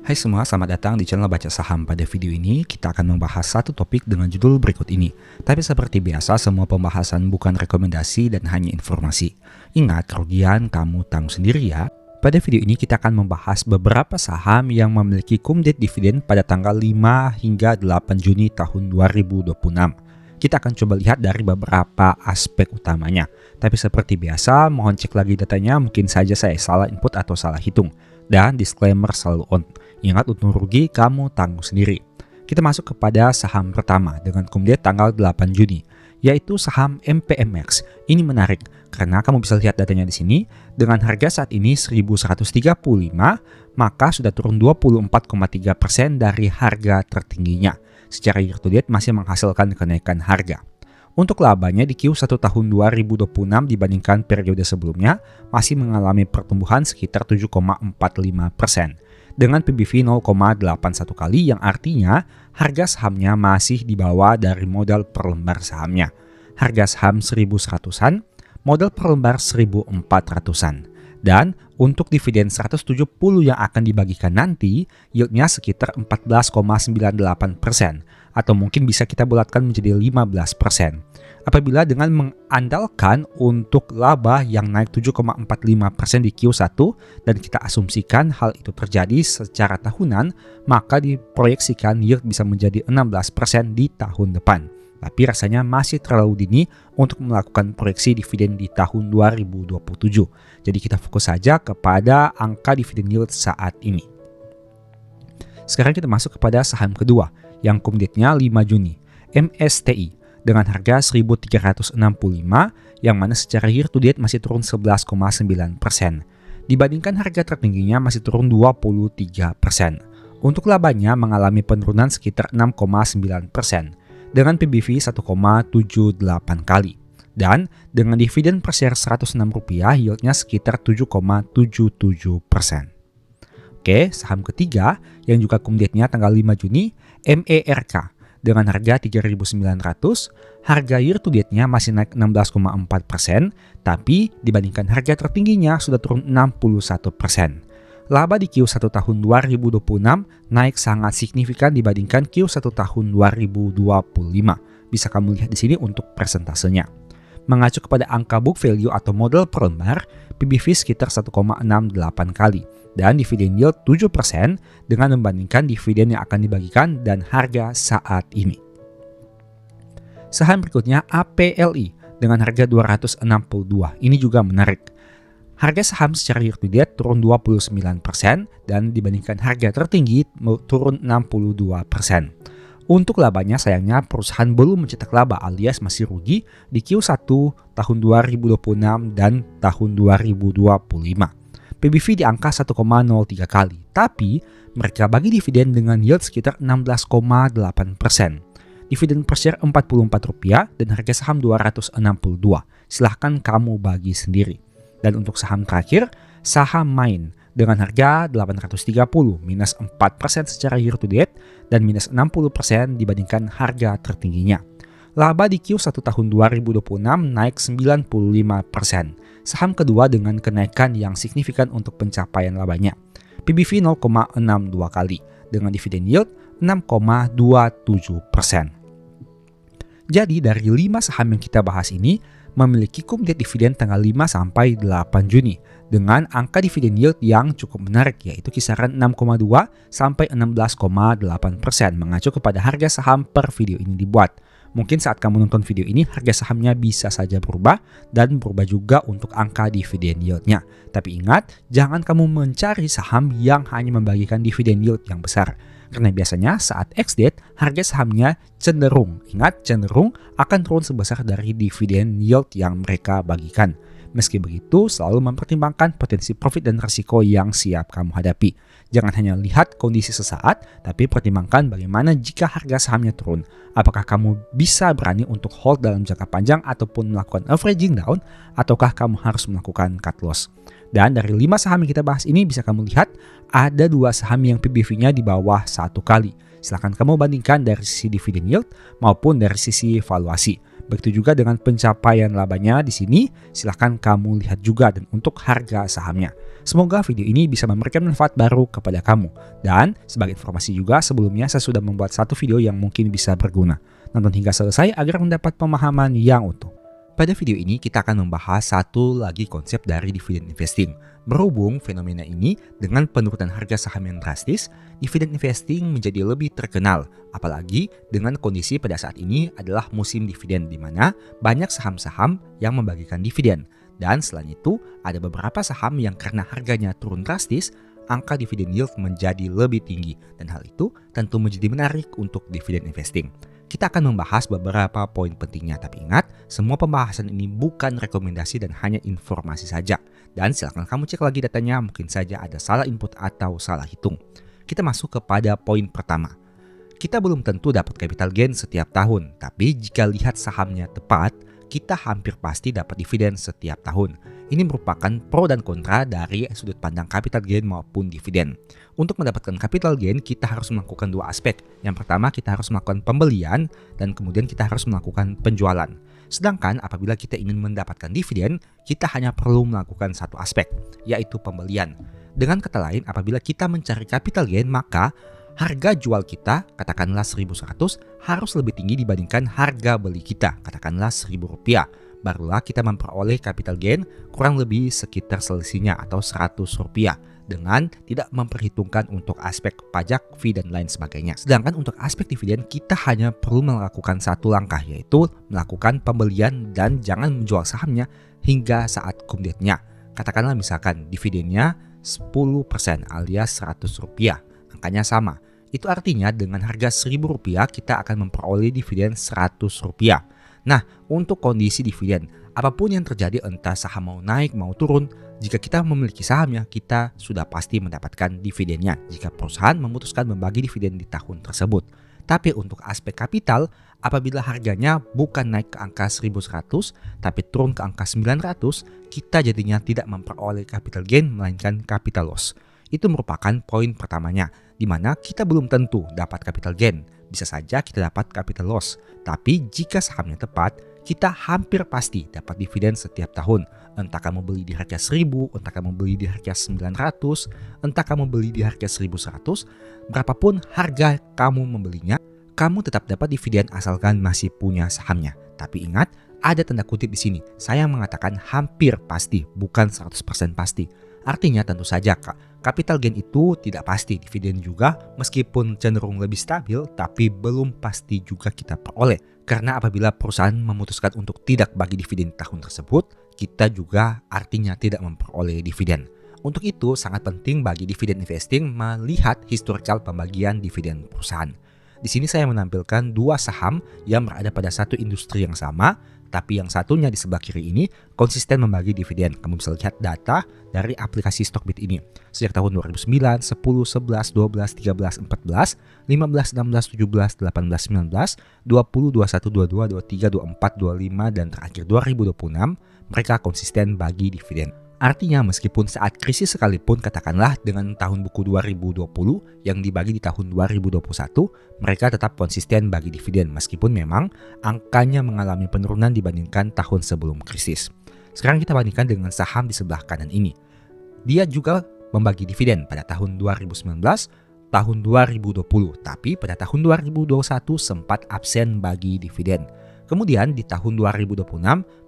Hai semua, selamat datang di channel Baca Saham. Pada video ini, kita akan membahas satu topik dengan judul berikut ini. Tapi seperti biasa, semua pembahasan bukan rekomendasi dan hanya informasi. Ingat, kerugian kamu tanggung sendiri ya. Pada video ini, kita akan membahas beberapa saham yang memiliki cum-date dividen pada tanggal 5 hingga 8 Juni tahun 2026. Kita akan coba lihat dari beberapa aspek utamanya. Tapi seperti biasa, mohon cek lagi datanya, mungkin saja saya salah input atau salah hitung. Dan disclaimer selalu on. Ingat, untung rugi kamu tanggung sendiri. Kita masuk kepada saham pertama dengan cum-date tanggal 8 Juni, yaitu saham MPMX. Ini menarik karena kamu bisa lihat datanya di sini. Dengan harga saat ini 1135, maka sudah turun 24,3% dari harga tertingginya. Secara year to date masih menghasilkan kenaikan harga. Untuk labanya di Q1 tahun 2026 dibandingkan periode sebelumnya masih mengalami pertumbuhan sekitar 7,45%. Dengan PBV 0,81 kali yang artinya harga sahamnya masih di bawah dari modal per lembar sahamnya. Harga saham 1100-an, modal per lembar 1400-an. Dan untuk dividen 170 yang akan dibagikan nanti, yieldnya sekitar 14,98%. Atau mungkin bisa kita bulatkan menjadi 15%. Apabila dengan mengandalkan untuk laba yang naik 7,45% di Q1 dan kita asumsikan hal itu terjadi secara tahunan, maka diproyeksikan yield bisa menjadi 16% di tahun depan. Tapi rasanya masih terlalu dini untuk melakukan proyeksi dividen di tahun 2027. Jadi kita fokus saja kepada angka dividen yield saat ini. Sekarang kita masuk kepada saham kedua yang cum-date-nya 5 Juni, MSTI. Dengan harga 1365 yang mana secara year to date masih turun 11,9%. Dibandingkan harga tertingginya masih turun 23%. Untuk labanya mengalami penurunan sekitar 6,9% dengan PBV 1,78 kali. Dan dengan dividen per share Rp106 yieldnya sekitar 7,77%. Oke, saham ketiga yang juga cum-date-nya tanggal 5 Juni, MERK. Dengan harga 3.900, harga year to date-nya masih naik 16,4%, tapi dibandingkan harga tertingginya sudah turun 61%. Laba di Q1 tahun 2026 naik sangat signifikan dibandingkan Q1 tahun 2025. Bisa kamu lihat di sini untuk persentasenya. Mengacu kepada angka book value atau modal per lembar, PBV sekitar 1,68 kali. Dan dividen yield 7% dengan membandingkan dividen yang akan dibagikan dan harga saat ini. Saham berikutnya APLI dengan harga 262. Ini juga menarik. Harga saham secara year to date turun 29% dan dibandingkan harga tertinggi turun 62%. Untuk labanya sayangnya perusahaan belum mencetak laba alias masih rugi di Q1 tahun 2026 dan tahun 2025. PBV di angka 1,03 kali, tapi mereka bagi dividen dengan yield sekitar 16,8%. Dividen per share Rp44 dan harga saham 262. Silahkan kamu bagi sendiri. Dan untuk saham terakhir, saham Main dengan harga 830 minus 4% secara year to date dan minus 60% dibandingkan harga tertingginya. Laba di Q1 tahun 2026 naik 95%. Saham kedua dengan kenaikan yang signifikan untuk pencapaian labanya. PBV 0,62 kali dengan dividen yield 6,27%. Jadi dari 5 saham yang kita bahas ini memiliki cum-date dividen tanggal 5 sampai 8 Juni dengan angka dividen yield yang cukup menarik yaitu kisaran 6,2 sampai 16,8% mengacu kepada harga saham per video ini dibuat. Mungkin saat kamu nonton video ini harga sahamnya bisa saja berubah dan berubah juga untuk angka dividen yield-nya. Tapi ingat, jangan kamu mencari saham yang hanya membagikan dividen yield yang besar. Karena biasanya saat ex-date harga sahamnya cenderung akan turun sebesar dari dividen yield yang mereka bagikan. Meski begitu, selalu mempertimbangkan potensi profit dan risiko yang siap kamu hadapi. Jangan hanya lihat kondisi sesaat, tapi pertimbangkan bagaimana jika harga sahamnya turun. Apakah kamu bisa berani untuk hold dalam jangka panjang ataupun melakukan averaging down, ataukah kamu harus melakukan cut loss. Dan dari 5 saham yang kita bahas ini bisa kamu lihat ada 2 saham yang PBV-nya di bawah 1 kali. Silahkan kamu bandingkan dari sisi dividen yield maupun dari sisi valuasi. Begitu juga dengan pencapaian labanya di sini, silahkan kamu lihat juga dan untuk harga sahamnya. Semoga video ini bisa memberikan manfaat baru kepada kamu. Dan sebagai informasi juga, sebelumnya saya sudah membuat satu video yang mungkin bisa berguna. Nonton hingga selesai agar mendapat pemahaman yang utuh. Pada video ini kita akan membahas satu lagi konsep dari dividen investing. Berhubung fenomena ini dengan penurunan harga saham yang drastis, dividen investing menjadi lebih terkenal. Apalagi dengan kondisi pada saat ini adalah musim dividen di mana banyak saham-saham yang membagikan dividen. Dan selain itu, ada beberapa saham yang karena harganya turun drastis, angka dividen yield menjadi lebih tinggi. Dan hal itu tentu menjadi menarik untuk dividen investing. Kita akan membahas beberapa poin pentingnya, tapi ingat, semua pembahasan ini bukan rekomendasi dan hanya informasi saja. Dan silakan kamu cek lagi datanya, mungkin saja ada salah input atau salah hitung. Kita masuk kepada poin pertama. Kita belum tentu dapat capital gain setiap tahun, tapi jika lihat sahamnya tepat, kita hampir pasti dapat dividen setiap tahun. Ini merupakan pro dan kontra dari sudut pandang capital gain maupun dividen. Untuk mendapatkan capital gain, kita harus melakukan dua aspek. Yang pertama, kita harus melakukan pembelian dan kemudian kita harus melakukan penjualan. Sedangkan apabila kita ingin mendapatkan dividen, kita hanya perlu melakukan satu aspek, yaitu pembelian. Dengan kata lain, apabila kita mencari capital gain, maka harga jual kita, katakanlah 1.100, harus lebih tinggi dibandingkan harga beli kita, katakanlah Rp1.000. Barulah kita memperoleh capital gain kurang lebih sekitar selisihnya atau Rp100 dengan tidak memperhitungkan untuk aspek pajak, fee, dan lain sebagainya. Sedangkan untuk aspek dividen kita hanya perlu melakukan satu langkah, yaitu melakukan pembelian dan jangan menjual sahamnya hingga saat cum date-nya. Katakanlah misalkan dividennya 10% alias Rp100, angkanya sama. Itu artinya dengan harga Rp1.000 kita akan memperoleh dividen Rp100. Nah, untuk kondisi dividen, apapun yang terjadi entah saham mau naik mau turun, jika kita memiliki sahamnya, kita sudah pasti mendapatkan dividennya jika perusahaan memutuskan membagi dividen di tahun tersebut. Tapi untuk aspek kapital, apabila harganya bukan naik ke angka 1.100 tapi turun ke angka 900, kita jadinya tidak memperoleh capital gain melainkan capital loss. Itu merupakan poin pertamanya, di mana kita belum tentu dapat capital gain. Bisa saja kita dapat capital loss, tapi jika sahamnya tepat, kita hampir pasti dapat dividen setiap tahun. Entah kamu beli di harga 1.000, entah kamu beli di harga 900, entah kamu beli di harga 1.100, berapapun harga kamu membelinya, kamu tetap dapat dividen asalkan masih punya sahamnya. Tapi ingat, ada tanda kutip di sini. Saya mengatakan hampir pasti, bukan 100% pasti. Artinya tentu saja capital gain itu tidak pasti, dividen juga meskipun cenderung lebih stabil tapi belum pasti juga kita peroleh. Karena apabila perusahaan memutuskan untuk tidak bagi dividen tahun tersebut, kita juga artinya tidak memperoleh dividen. Untuk itu sangat penting bagi dividen investing melihat historical pembagian dividen perusahaan. Di sini saya menampilkan dua saham yang berada pada satu industri yang sama, tapi yang satunya di sebelah kiri ini konsisten membagi dividen. Kamu bisa lihat data dari aplikasi Stockbit ini. Sejak tahun 2009, 10, 11, 12, 13, 14, 15, 16, 17, 18, 19, 20, 21, 22, 23, 24, 25, dan terakhir 2026, mereka konsisten bagi dividen. Artinya meskipun saat krisis sekalipun, katakanlah dengan tahun buku 2020 yang dibagi di tahun 2021, mereka tetap konsisten bagi dividen meskipun memang angkanya mengalami penurunan dibandingkan tahun sebelum krisis. Sekarang kita bandingkan dengan saham di sebelah kanan ini. Dia juga membagi dividen pada tahun 2019, tahun 2020, tapi pada tahun 2021 sempat absen bagi dividen. Kemudian di tahun 2026,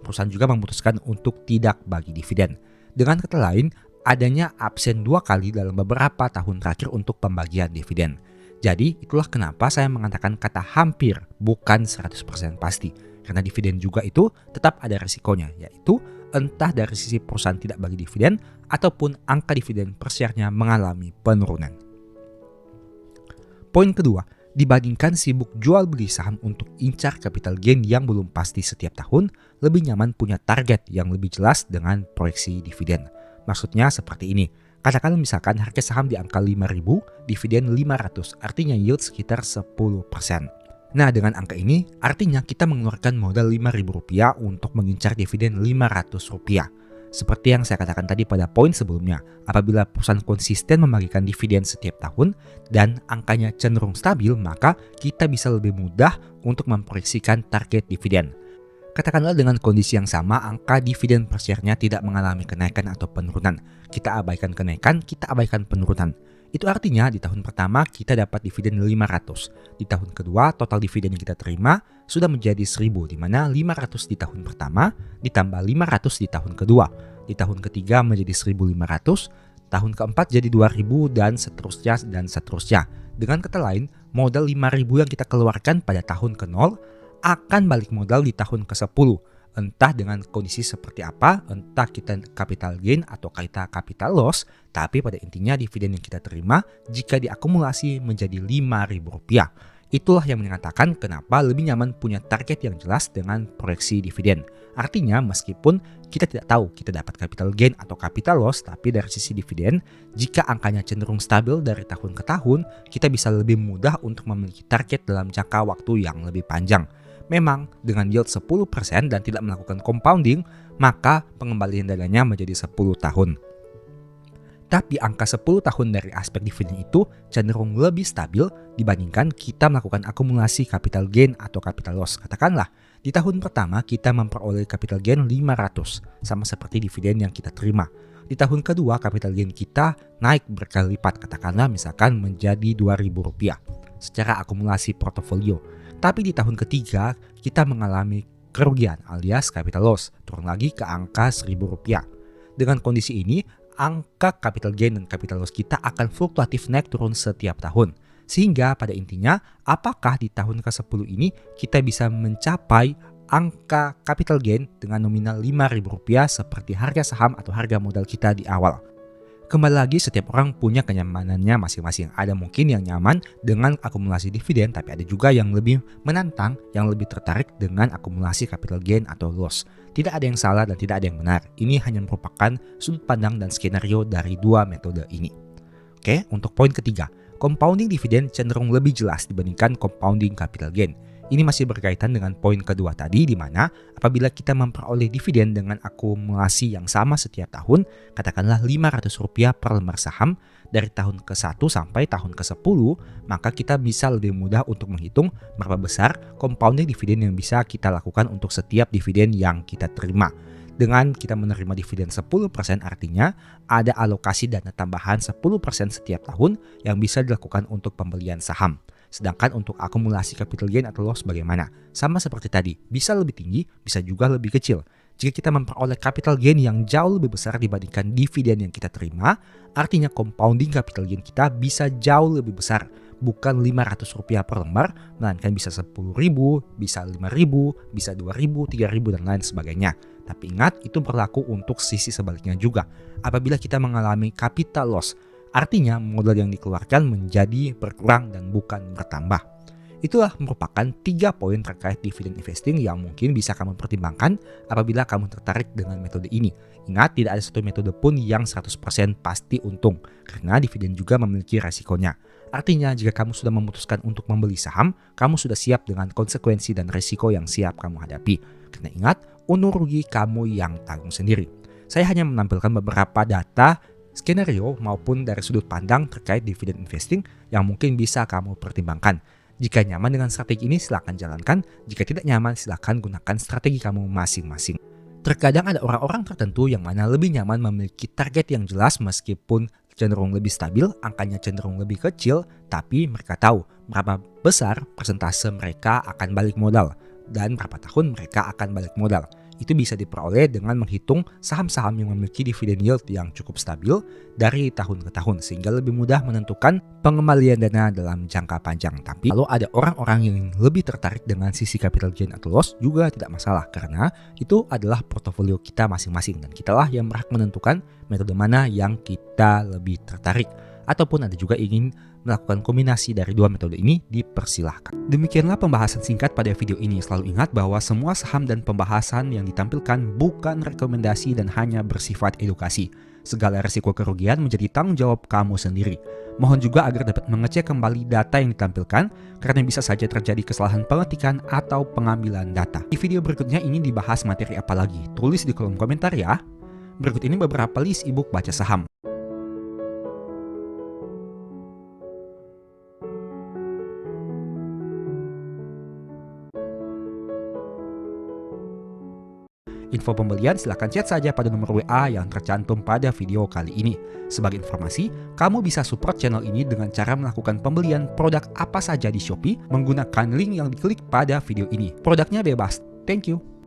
perusahaan juga memutuskan untuk tidak bagi dividen. Dengan kata lain, adanya absen 2 kali dalam beberapa tahun terakhir untuk pembagian dividen. Jadi itulah kenapa saya mengatakan kata hampir, bukan 100% pasti. Karena dividen juga itu tetap ada risikonya, yaitu entah dari sisi perusahaan tidak bagi dividen ataupun angka dividen per share-nya mengalami penurunan. Poin kedua, dibandingkan sibuk jual beli saham untuk incar capital gain yang belum pasti setiap tahun, lebih nyaman punya target yang lebih jelas dengan proyeksi dividen. Maksudnya seperti ini. Katakan misalkan harga saham di angka 5.000, dividen 500, artinya yield sekitar 10%. Nah, dengan angka ini artinya kita mengeluarkan modal Rp5.000 untuk mengincar dividen Rp500. Seperti yang saya katakan tadi pada poin sebelumnya, apabila perusahaan konsisten membagikan dividen setiap tahun dan angkanya cenderung stabil, maka kita bisa lebih mudah untuk memproyeksikan target dividen. Katakanlah dengan kondisi yang sama, angka dividen per share-nya tidak mengalami kenaikan atau penurunan. Kita abaikan kenaikan, kita abaikan penurunan. Itu artinya di tahun pertama kita dapat dividen 500. Di tahun kedua total dividen yang kita terima sudah menjadi 1000, di mana 500 di tahun pertama ditambah 500 di tahun kedua. Di tahun ketiga menjadi 1500, tahun keempat jadi 2000 dan seterusnya dan seterusnya. Dengan kata lain, modal 5000 yang kita keluarkan pada tahun ke-0 akan balik modal di tahun ke-10. Entah dengan kondisi seperti apa, entah kita capital gain atau kita capital loss, tapi pada intinya dividen yang kita terima jika diakumulasi menjadi Rp5.000. Itulah yang mengatakan kenapa lebih nyaman punya target yang jelas dengan proyeksi dividen. Artinya meskipun kita tidak tahu kita dapat capital gain atau capital loss, tapi dari sisi dividen, jika angkanya cenderung stabil dari tahun ke tahun, kita bisa lebih mudah untuk memiliki target dalam jangka waktu yang lebih panjang. Memang dengan yield 10% dan tidak melakukan compounding, maka pengembalian dananya menjadi 10 tahun. Tapi angka 10 tahun dari aspek dividen itu cenderung lebih stabil dibandingkan kita melakukan akumulasi capital gain atau capital loss. Katakanlah, di tahun pertama kita memperoleh capital gain 500, sama seperti dividen yang kita terima. Di tahun kedua capital gain kita naik berkali lipat, katakanlah misalkan menjadi Rp2.000 secara akumulasi portofolio. Tapi di tahun ketiga kita mengalami kerugian alias capital loss, turun lagi ke angka Rp1.000. Dengan kondisi ini, angka capital gain dan capital loss kita akan fluktuatif naik turun setiap tahun. Sehingga pada intinya, apakah di tahun ke-10 ini kita bisa mencapai angka capital gain dengan nominal Rp5.000 seperti harga saham atau harga modal kita di awal. Kembali lagi, setiap orang punya kenyamanannya masing-masing. Ada mungkin yang nyaman dengan akumulasi dividen, tapi ada juga yang lebih menantang, yang lebih tertarik dengan akumulasi capital gain atau loss. Tidak ada yang salah dan tidak ada yang benar. Ini hanya merupakan sudut pandang dan skenario dari dua metode ini. Oke, untuk poin ketiga, compounding dividen cenderung lebih jelas dibandingkan compounding capital gain. Ini masih berkaitan dengan poin kedua tadi, di mana apabila kita memperoleh dividen dengan akumulasi yang sama setiap tahun, katakanlah Rp500 per lembar saham dari tahun ke-1 sampai tahun ke-10, maka kita bisa lebih mudah untuk menghitung berapa besar compounding dividen yang bisa kita lakukan untuk setiap dividen yang kita terima. Dengan kita menerima dividen 10%, artinya ada alokasi dana tambahan 10% setiap tahun yang bisa dilakukan untuk pembelian saham. Sedangkan untuk akumulasi capital gain atau loss bagaimana? Sama seperti tadi, bisa lebih tinggi, bisa juga lebih kecil. Jika kita memperoleh capital gain yang jauh lebih besar dibandingkan dividen yang kita terima, artinya compounding capital gain kita bisa jauh lebih besar. Bukan Rp500 per lembar, melainkan bisa 10.000, bisa 5.000, bisa 2.000, 3.000 dan lain sebagainya. Tapi ingat, itu berlaku untuk sisi sebaliknya juga. Apabila kita mengalami capital loss, artinya modal yang dikeluarkan menjadi berkurang dan bukan bertambah. Itulah merupakan 3 poin terkait dividen investing yang mungkin bisa kamu pertimbangkan apabila kamu tertarik dengan metode ini. Ingat, tidak ada satu metode pun yang 100% pasti untung, karena dividen juga memiliki resikonya. Artinya, jika kamu sudah memutuskan untuk membeli saham, kamu sudah siap dengan konsekuensi dan resiko yang siap kamu hadapi. Karena ingat, untung rugi kamu yang tanggung sendiri. Saya hanya menampilkan beberapa data, skenario maupun dari sudut pandang terkait dividen investing yang mungkin bisa kamu pertimbangkan. Jika nyaman dengan strategi ini silakan jalankan, jika tidak nyaman silakan gunakan strategi kamu masing-masing. Terkadang ada orang-orang tertentu yang mana lebih nyaman memiliki target yang jelas meskipun cenderung lebih stabil, angkanya cenderung lebih kecil, tapi mereka tahu berapa besar persentase mereka akan balik modal dan berapa tahun mereka akan balik modal. Itu bisa diperoleh dengan menghitung saham-saham yang memiliki dividen yield yang cukup stabil dari tahun ke tahun, sehingga lebih mudah menentukan pengembalian dana dalam jangka panjang. Tapi kalau ada orang-orang yang lebih tertarik dengan sisi capital gain atau loss juga tidak masalah, karena itu adalah portofolio kita masing-masing dan kitalah yang berhak menentukan metode mana yang kita lebih tertarik. Ataupun ada juga ingin melakukan kombinasi dari dua metode ini, dipersilahkan. Demikianlah pembahasan singkat pada video ini. Selalu ingat bahwa semua saham dan pembahasan yang ditampilkan bukan rekomendasi dan hanya bersifat edukasi. Segala risiko kerugian menjadi tanggung jawab kamu sendiri. Mohon juga agar dapat mengecek kembali data yang ditampilkan karena bisa saja terjadi kesalahan pengetikan atau pengambilan data. Di video berikutnya ingin dibahas materi apa lagi? Tulis di kolom komentar ya. Berikut ini beberapa list ebook baca saham. info pembelian silahkan chat saja pada nomor WA yang tercantum pada video kali ini. Sebagai informasi, kamu bisa support channel ini dengan cara melakukan pembelian produk apa saja di Shopee menggunakan link yang diklik pada video ini. Produknya bebas. Thank you.